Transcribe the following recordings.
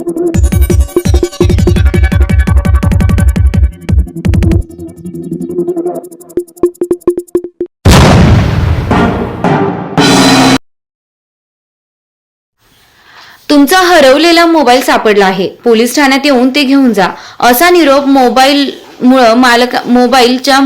तुमचा हरवलेला मोबाईल सापडला आहे, पोलीस ठाण्यात येऊन ते घेऊन जा, असा निरोप मोबाईलच्या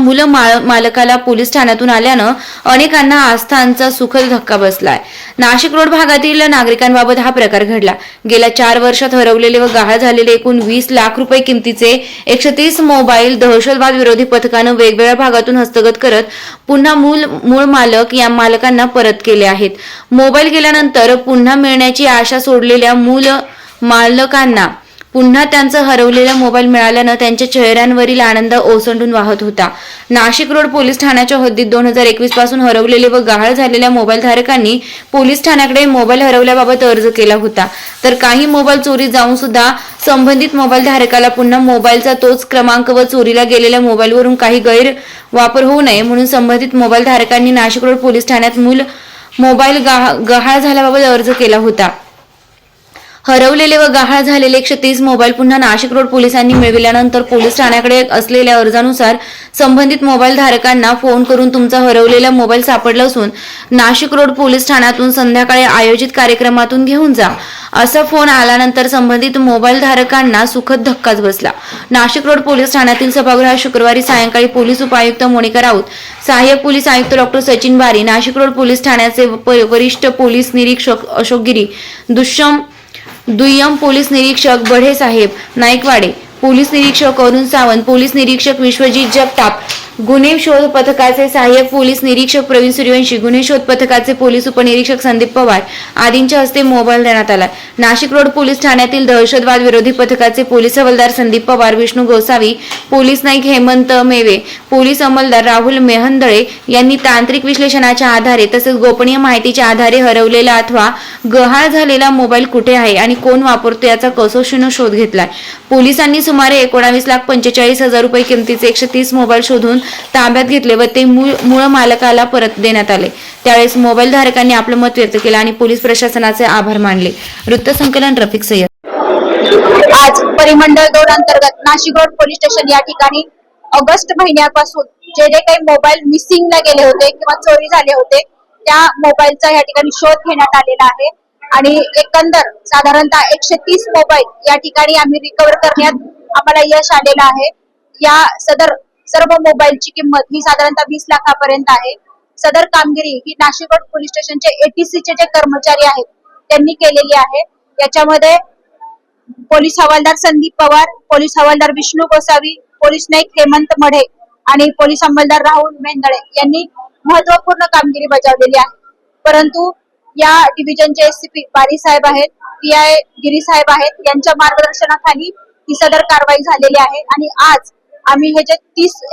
मालकाला पोलीस ठाण्यातून आल्यानं अनेकांना आस्थांचा सुखद धक्का बसलाय. नाशिक रोड भागातील नागरिकांबाबत हा प्रकार घडला. गेल्या 4 वर्षात हरवलेले व गहाळ झालेले एकूण 20 लाख रुपये किमतीचे 130 मोबाईल दहशतवाद विरोधी पथकानं वेगवेगळ्या भागातून हस्तगत करत पुन्हा मूळ मालक या मालकांना परत केले आहेत. मोबाईल गेल्यानंतर पुन्हा मिळण्याची आशा सोडलेल्या मूळ मालकांना पुन्हा त्यांचा हरवलेला मोबाईल मिळाल्यानं त्यांच्या चेहऱ्यांवरील आनंद ओसंडून वाहत होता. नाशिक रोड पोलीस ठाण्याच्या हद्दीत 2021 पासून हरवलेले व गहाळ झालेल्या मोबाईल धारकांनी पोलीस ठाण्याकडे मोबाईल हरवल्याबाबत अर्ज केला होता. तर काही मोबाईल चोरी जाऊन सुद्धा संबंधित मोबाईल धारकाला पुन्हा मोबाईलचा तोच क्रमांक व चोरीला गेलेल्या मोबाईलवरून काही गैरवापर होऊ नये म्हणून संबंधित मोबाईल धारकांनी नाशिक रोड पोलीस ठाण्यात मोबाईल गहाळ झाल्याबाबत अर्ज केला होता. हरवलेले व गहाळ झालेले 130 मोबाईल पुन्हा नाशिक रोड पोलिसांनी मिळविल्यानंतर पोलीस ठाण्याकडे असलेल्या अर्जानुसार संबंधित मोबाईल धारकांना फोन करून तुमचा हरवलेला मोबाईल सापडला असून नाशिक रोड पोलीस ठाण्यातून संध्याकाळी आयोजित कार्यक्रमातून घेऊन जा, असा फोन आल्यानंतर संबंधित मोबाईल धारकांना सुखद धक्काच बसला. नाशिक रोड पोलीस ठाण्यातील सभागृहात शुक्रवारी सायंकाळी पोलीस उपायुक्त मोनिका राऊत, सहाय्यक पोलीस आयुक्त डॉक्टर सचिन बारी, नाशिक रोड पोलीस ठाण्याचे वरिष्ठ पोलीस निरीक्षक अशोक गिरी, दुय्यम पोलीस निरीक्षक बढेसाहेब नाईकवाडे, पोलीस निरीक्षक अरुण सावंत, पोलीस निरीक्षक विश्वजित जगताप, गुन्हे शोध पथकाचे सहाय्यक पोलीस निरीक्षक प्रवीण सूर्यवंशी, गुन्हे शोध पथकाचे पोलीस उपनिरीक्षक संदीप पवार आदींच्या हस्ते मोबाईल देण्यात आला. नाशिक रोड पोलीस ठाण्यातील दहशतवाद विरोधी पथकाचे पोलीस हवालदार संदीप पवार, विष्णू गोसावी, पोलीस नाईक हेमंत मेवे, पोलीस अंमलदार राहुल मेहंदळे यांनी तांत्रिक विश्लेषणाच्या आधारे तसेच गोपनीय माहितीच्या आधारे हरवलेला अथवा गहाळ झालेला मोबाईल कुठे आहे आणि कोण वापरतो याचा कसोशीनं शोध घेतलाय. पोलिसांनी सुमारे 19,45,000 रुपये किमतीचे 130 मोबाईल शोधून ताब्यात घेतले व ते मूळ मालकाला परत देण्यात आले. त्यावेळेस मोबाईल धारकांनी आपलं मत व्यक्त केलं आणि पोलीस प्रशासनाचे आभार मानले. वृत्तसंकलन रफिक सय्यद. आज परिमंडळ 2 अंतर्गत नाशिक रोड पोलीस स्टेशन या ठिकाणी ऑगस्ट महिन्यापासून जे काही मोबाईल मिसिंगला गेले होते किंवा चोरी झाले होते त्या मोबाईलचा या ठिकाणी शोध घेण्यात आलेला आहे आणि एकंदर साधारणतः 130 मोबाईल या ठिकाणी आम्ही रिकव्हर करण्यात आम्हाला यश आलेलं आहे. या सदर सर्व मोबाईलची किंमत ही साधारणतः 20 लाखापर्यंत आहे. सदर कामगिरी ही नाशिक रोड पोलीस स्टेशनचे ATC चे जे कर्मचारी आहेत त्यांनी केलेली आहे. याच्यामध्ये पोलीस हवालदार संदीप पवार, पोलीस हवालदार विष्णू गोसावी, पोलीस नाईक हेमंत मढे आणि पोलीस अंमलदार राहुल मेहंदळे यांनी महत्वपूर्ण कामगिरी बजावलेली आहे. परंतु या डिव्हिजनचे SCP बारी साहेब आहेत, PI गिरी साहेब आहेत, यांच्या मार्गदर्शनाखाली ही सदर कारवाई झालेली आहे आणि आज आम्ही हे जे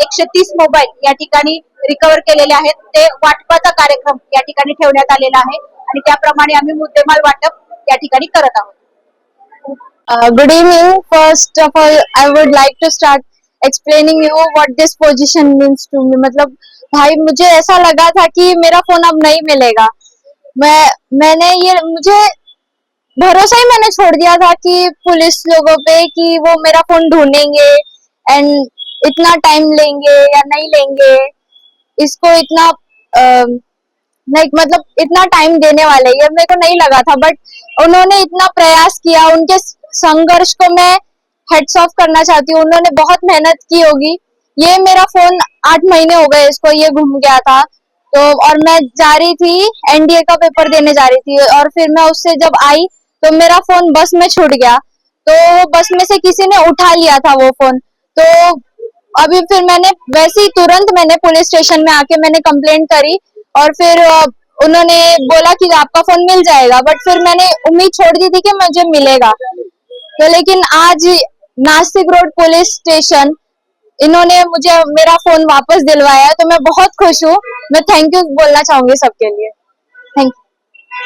130 मोबाईल या ठिकाणी रिकव्हर केलेले आहेत ते वाटपाचा कार्यक्रम या ठिकाणी ठेवण्यात आलेला आहे आणि त्याप्रमाणे आम्ही मुद्देमाल वाटप या ठिकाणी करत आहोत. Good evening. First of all, I would like to start explaining you what this position means to me. मतलब भाई मुझे ऐसा लगा था कि मेरा फोन अब नहीं मिलेगा. मुझे भरोसा ही मैंने छोड़ दिया था कि पुलिस लोगों पे कि वो मेरा फोन ढूंढेंगे एंड इतना टाइम लेंगे या नहीं लेंगे, इसको इतना मतलब इतना टाइम देने वाले ये मेरे को नहीं लगा था. बट उन्होंने इतना प्रयास किया, उनके संघर्ष को मैं हेड्स ऑफ करना चाहती हूँ. उन्होंने बहुत मेहनत की होगी. ये मेरा फोन 8 महीने हो गए इसको, ये घूम गया था तो, और मैं जा रही थी NDA का पेपर देने जा रही थी और फिर मैं उससे जब आई तो मेरा फोन बस में छूट गया. तो बस में से किसी ने उठा लिया था वो फोन. तो अभी फिर मैंने वैसे ही तुरंत मैंने पुलिस स्टेशन में आके मैंने कंप्लेंट करी और फिर उन्होंने बोला कि आपका फोन मिल जाएगा. बट फिर मैंने उम्मीद छोड़ दी थी कि मुझे मिलेगा. तो लेकिन आज नासिक रोड पुलिस स्टेशन इन्होंने मुझे मेरा फोन वापस दिलवाया तो मैं बहुत खुश हूँ. मैं थैंक यू बोलना चाहूंगी सबके लिए.